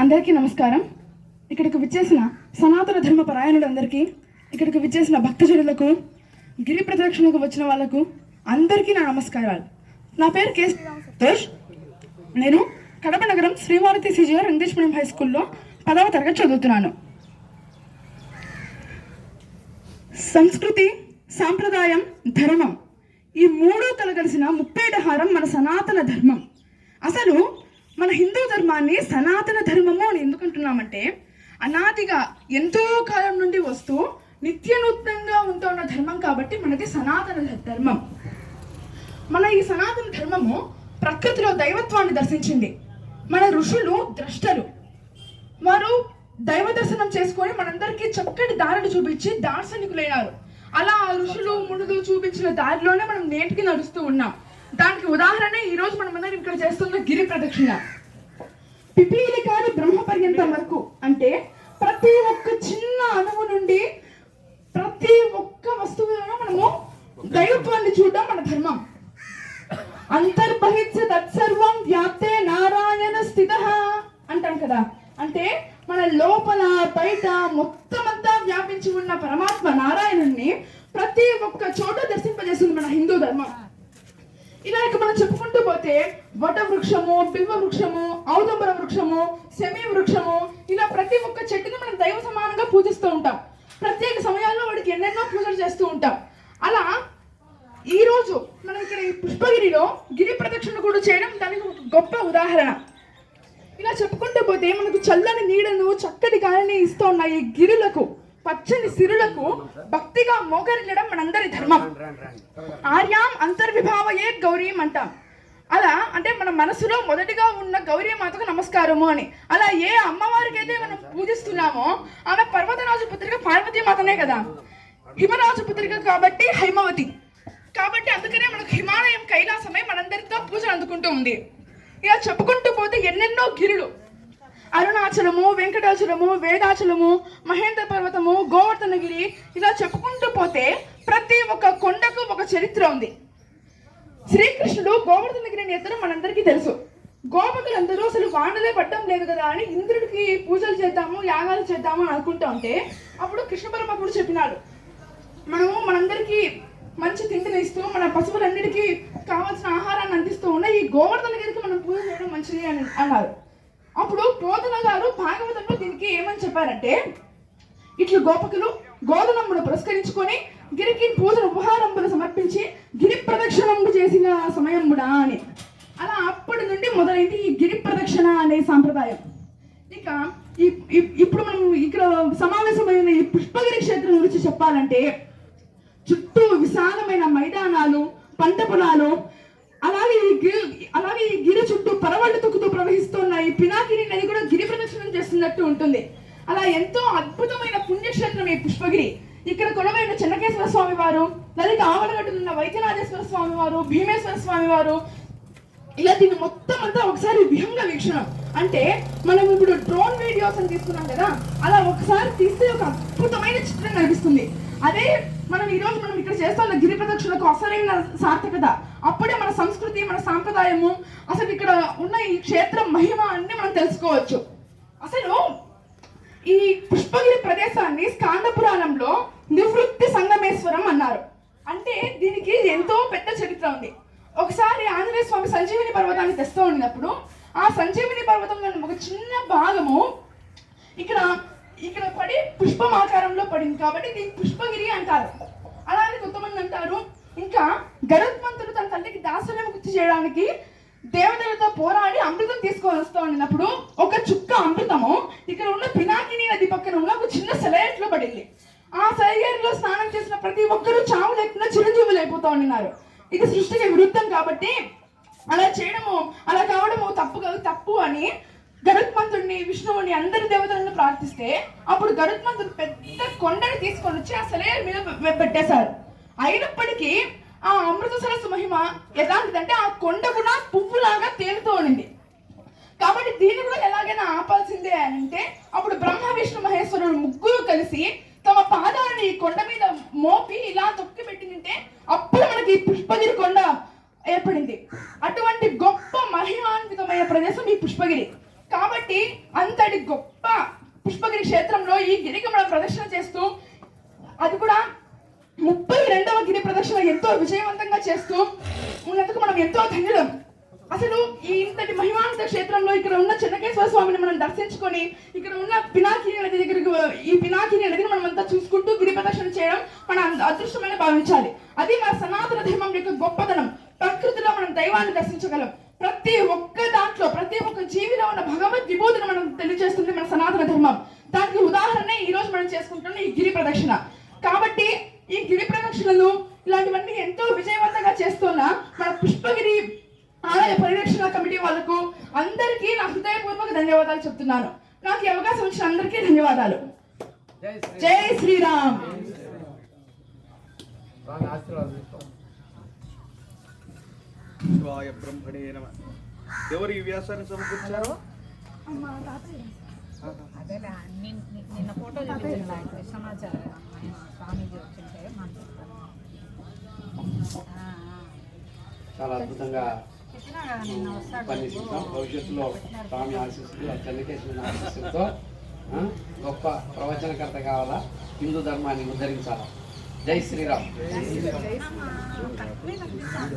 అందరికీ నమస్కారం. ఇక్కడికి విచ్చేసిన సనాతన ధర్మ పరాయణులందరికీ, ఇక్కడికి విచ్చేసిన భక్తజనులకు, గిరి ప్రదక్షిణకు వచ్చిన వాళ్లకు అందరికీ నా నమస్కారాలు. నా పేరు కే సంతోష్. నేను కడప నగరం శ్రీమారుతి సిజిఆర్ ఇంగ్లీష్ మీడియం హై స్కూల్లో 10వ తరగతి చదువుతున్నాను. సంస్కృతి, సాంప్రదాయం, ధర్మం ఈ మూడు కలగలిసిన ముప్పేటహారం మన సనాతన ధర్మం. అసలు మన హిందూ ధర్మాన్ని సనాతన ధర్మము అని ఎందుకంటున్నామంటే, అనాదిగా ఎంతో కాలం నుండి వస్తూ నిత్యనూతనంగా ఉంటున్న ధర్మం కాబట్టి మనది సనాతన ధర్మం. మన ఈ సనాతన ధర్మము ప్రకృతిలో దైవత్వాన్ని దర్శించింది. మన ఋషులు ద్రష్టలు, వారు దైవ దర్శనం చేసుకొని మనందరికీ చక్కటి దారిని చూపించి దార్శనికులైనారు. అలా ఆ ఋషులు మునులు చూపించిన దారిలోనే మనం నేటికి నడుస్తూ ఉన్నాం. దానికి ఉదాహరణ ఈ రోజు మనం అందరం ఇక్కడ చేస్తున్న గిరి ప్రదక్షిణ. పిపీలి కాని బ్రహ్మ పర్యంతం వరకు, అంటే ప్రతి ఒక్క చిన్న అణువు నుండి ప్రతి ఒక్క వస్తువులను మనము దైవత్వాన్ని చూడడం మన ధర్మం. అంతర్బహిత్య తత్సర్వం వ్యాప్తే నారాయణ స్థితః అంటాం కదా. అంటే మన లోపల బయట మొత్తం అంతా వ్యాపించి ఉన్న పరమాత్మ నారాయణుణ్ణి ప్రతి ఒక్క చోట దర్శింపజేస్తుంది మన హిందూ ధర్మం. ఇలా ఇక మనం చెప్పుకుంటూ పోతే వట వృక్షము, బిల్వ వృక్షము, ఔదంబర వృక్షము, శమీ వృక్షము, ఇలా ప్రతి ఒక్క చెట్టుని మనం దైవ సమానంగా పూజిస్తూ ఉంటాం. ప్రత్యేక సమయాల్లో వాడికి ఎన్నెన్నో పూజలు చేస్తూ ఉంటాం. అలా ఈ రోజు మనం ఇక్కడ ఈ పుష్పగిరిలో గిరి ప్రదక్షిణ కూడా చేయడం దానికి ఒక గొప్ప ఉదాహరణ. ఇలా చెప్పుకుంటూ పోతే మనకు చల్లని నీడను, చక్కటి గాలిని ఇస్తూ ఉన్న ఈ గిరులకు, పచ్చని సిరులకు భక్తిగా మోకరిల్లడం మనందరి ధర్మం. ఆర్యాం అంతర్విభావయే గౌరీం అంటాం. అలా అంటే మన మనసులో మొదటిగా ఉన్న గౌరీమాతకు నమస్కారము అని. అలా ఏ అమ్మవారికి అయితే మనం పూజిస్తున్నామో ఆమె పర్వతరాజు పుత్రిక పార్వతీమాతనే కదా. హిమరాజు పుత్రిక కాబట్టి హైమవతి. కాబట్టి అందుకనే మనకు హిమాలయం కైలాసమై మనందరితో పూజలు అందుకుంటూ ఉంది. ఇలా చెప్పుకుంటూ పోతే ఎన్నెన్నో గిరులు, అరుణాచలము, వెంకటాచలము, వేదాచలము, మహేంద్ర పర్వతము, గోవర్ధనగిరి, ఇలా చెప్పుకుంటూ పోతే ప్రతి ఒక్క కొండకు ఒక చరిత్ర ఉంది. శ్రీకృష్ణుడు గోవర్ధనగిరిని ఎత్తడం మనందరికీ తెలుసు. గోపకులందరూ అసలు వానలే పడ్డం లేదు కదా అని ఇంద్రుడికి పూజలు చేద్దాము, యాగాలు చేద్దాము అని అనుకుంటా ఉంటే అప్పుడు కృష్ణ పరమాత్ముడు చెప్పినాడు, మనందరికీ మంచి తిండిని ఇస్తూ మన పశువులన్నిటికీ కావాల్సిన ఆహారాన్ని అందిస్తూ ఉన్న ఈ గోవర్ధనగిరికి మనం పూజ చేయడం మంచిది అని అన్నారు. అప్పుడు పోతన గారు భాగవతంలో దీనికి ఏమని చెప్పారంటే, ఇట్లు గోపకులు గోధనమును పురస్కరించుకొని గిరికి పూజ ఉపహారంబులు సమర్పించి గిరి ప్రదక్షిణము చేసిన సమయముడా అని. అలా అప్పటి నుండి మొదలైంది ఈ గిరి ప్రదక్షిణ అనే సాంప్రదాయం. ఇక ఇప్పుడు మనం ఇక్కడ సమావేశమైన ఈ పుష్పగిరి క్షేత్రం గురించి చెప్పాలంటే, చుట్టూ విశాలమైన మైదానాలు, పంట పొలాలు, అలాగే ఈ గిరి చుట్టూ పరవళ్ళు తొక్కుతూ ప్రవహిస్తున్న ఈ పినాకిని నది కూడా గిరి ప్రదక్షిణం చేస్తున్నట్టు ఉంటుంది. అలా ఎంతో అద్భుతమైన పుణ్యక్షేత్రం ఈ పుష్పగిరి. ఇక్కడ కొలవైన చెన్నకేశ్వర స్వామి వారు, నదికి ఆవలగట్టునున్న వైద్యనాథేశ్వర స్వామి వారు, భీమేశ్వర స్వామి వారు, ఇలా దీన్ని మొత్తం అంతా ఒకసారి విహంగ వీక్షణం. అంటే మనం ఇప్పుడు డ్రోన్ వీడియోస్ అని తీసుకున్నాం కదా, అలా ఒకసారి తీస్తే ఒక అద్భుతమైన చిత్రం కనిపిస్తుంది. అదే ఈరోజు మనం ఇక్కడ చేస్తున్న గిరి ప్రదక్షిణకు అసలైన సార్థకత. అప్పుడే మన సంస్కృతి, మన సాంప్రదాయము, అసలు ఇక్కడ ఉన్న ఈ క్షేత్రం మహిమ అన్ని మనం తెలుసుకోవచ్చు. అసలు ఈ పుష్పగిరి ప్రదేశాన్ని స్కాంద పురాణంలో నివృత్తి సంగమేశ్వరం అన్నారు. అంటే దీనికి ఎంతో పెద్ద చరిత్ర ఉంది. ఒకసారి ఆంజనేయ స్వామి సంజీవిని పర్వతాన్ని తెస్తూ ఉన్నప్పుడు ఆ సంజీవిని పర్వతంలో ఒక చిన్న భాగము ఇక్కడ పడి పుష్పం ఆకారంలో పడింది కాబట్టి దీన్ని పుష్పగిరి అంటారు. అలానే కొంతమంది అంటారు. ఇంకా గరుత్మంతుడు తన తల్లికి దాసవ్యం గుర్తు చేయడానికి దేవతలతో పోరాడి అమృతం తీసుకొని వస్తూ ఉన్నప్పుడు ఒక చుక్క అమృతము ఇక్కడ ఉన్న పినాకిని నది పక్కన ఉన్న ఒక చిన్న సెలయేట్లో పడింది. ఆ సెలయేరులో స్నానం చేసిన ప్రతి ఒక్కరూ చావు లేకుండా చిరంజీవులు అయిపోతూ ఉన్నారు. ఇది సృష్టికి విరుద్ధం కాబట్టి అలా కావడము తప్పు అని గరుత్మంతుడిని, విష్ణువుని, అందరి దేవతలను ప్రార్థిస్తే అప్పుడు గరుత్మంతుడు పెద్ద కొండని తీసుకొని వచ్చి ఆ సెలయేరు మీద పెట్టేశారు. అయినప్పటికీ ఆ అమృత సరస్సు మహిమ ఎలాంటిదంటే ఆ కొండ కూడా పువ్వులాగా తేలుతూ ఉండింది. కాబట్టి దీన్ని కూడా ఎలాగైనా ఆపాల్సిందే అని అంటే అప్పుడు బ్రహ్మ, విష్ణు, మహేశ్వరుడు ముగ్గురు కలిసి తమ పాదాలని ఈ కొండ మీద మోపి ఇలా తొక్కి పెట్టింటే అప్పుడు మనకి పుష్పగిరి కొండ ఏర్పడింది. అటువంటి గొప్ప మహిమాన్వితమైన ప్రదేశం ఈ పుష్పగిరి. కాబట్టి కాబట్టి అంతటి గొప్ప పుష్పగిరి క్షేత్రంలో ఈ గిరికి మనం ప్రదర్శన చేస్తూ, అది కూడా 32వ గిరి ప్రదర్శన ఎంతో విజయవంతంగా చేస్తూ ఉన్నందుకు మనం ఎంతో ధన్యులం. అసలు ఈ ఇంతటి మహిమాన్విత క్షేత్రంలో ఇక్కడ ఉన్న చెన్నకేశ్వర స్వామిని మనం దర్శించుకొని, ఇక్కడ ఉన్న పినాకిని నది దగ్గరకు, ఈ పినాకిని నదిని మనం అంతా చూసుకుంటూ గిరి ప్రదర్శన చేయడం మన అదృష్టమని భావించాలి. అది మన సనాతన ధర్మం యొక్క గొప్పతనం. ప్రకృతిలో మనం దైవాన్ని దర్శించగలం. ప్రతి ఒక్క దాంట్లో, ప్రతి ఒక్క జీవిలో ఉన్న భగవద్ విభూతిని మనం తెలియజేస్తుంది మన సనాతన ధర్మం. దానికి ఉదాహరణ ఈ రోజు మనం చేసుకుంటున్న ఈ గిరి ప్రదక్షిణ. కాబట్టి ఈ గిరి ప్రదక్షిణలు ఇలాంటివన్నీ ఎంతో విజయవంతంగా చేస్తున్న మన పుష్పగిరి ఆలయ పరిరక్షణ కమిటీ వాళ్ళకు అందరికీ నా హృదయపూర్వక ధన్యవాదాలు చెప్తున్నాను. నాకు ఈ అవకాశం ఇచ్చిన అందరికీ ధన్యవాదాలు. జై శ్రీరామ్. శివాయ బ్రహ్మణే నమః. ఎవరు ఈ వ్యాసాన్ని సమకూర్చారు? అదేలే నిన్న ఫోటో చూపించిన కృష్ణమాచార్య స్వామీజీ వచ్చింటే చాలా అద్భుతంగా చెప్పినా కదా నిన్న వస్తాడు. పనిచేస్తాం. భవిష్యత్తులో స్వామి ఆశీస్సులు, చెన్నకేశ్వరుని ఆశీస్సులతో గొప్ప ప్రవచనకర్త కావాలా, హిందూ ధర్మాన్ని ఉద్ధరించాలా. జై శ్రీరామ్. తక్కువే కనిపిస్తాను.